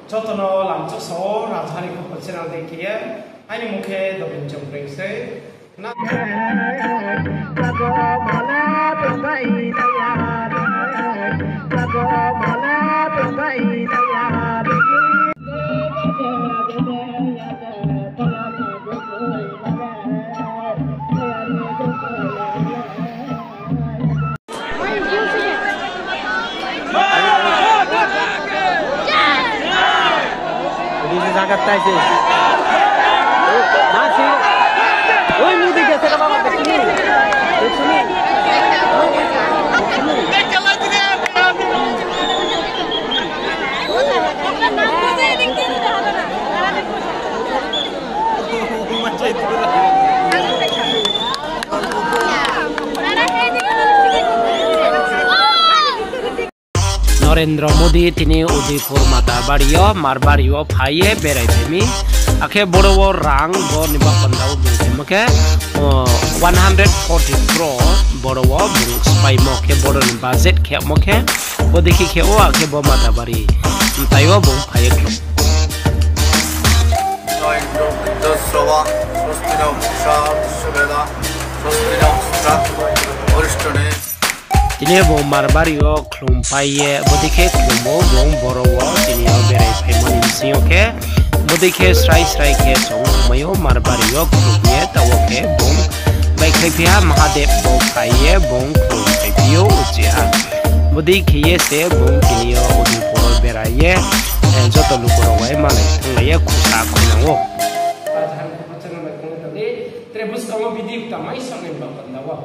Jotono lamchok so Rajdhani Khopal channel dekhiye aini mukhe dobin chompreng se na Sangat tajam. Masih. Oh, ini dia saya bawa ke sini. Ke sini. Narendra Modi tini Udaipur mata bario marbario phaye berai themi akhe boro rang bo niba pandau bungke 140 crore boro bung spai mo ke boro ni budget khe mo ke bo dekhi khe o akhe bo mata bari taiwa bung phaye klo Tini bo marbario klumpaye bodike klumbo bong borowo tini berai phaimani sio ke bodike srai ke song mayo marbario klumye tawoke bong bai khaiphia mahadev bo phaye bong klum phaipio uchiha bodike ye se bong tini Udaipur beraye joto lukoro wai malai thanglaye khusa khoinango Rajdhani Khopal channel mai khong tani trebus kamo bidik tamai sangne ba pandawa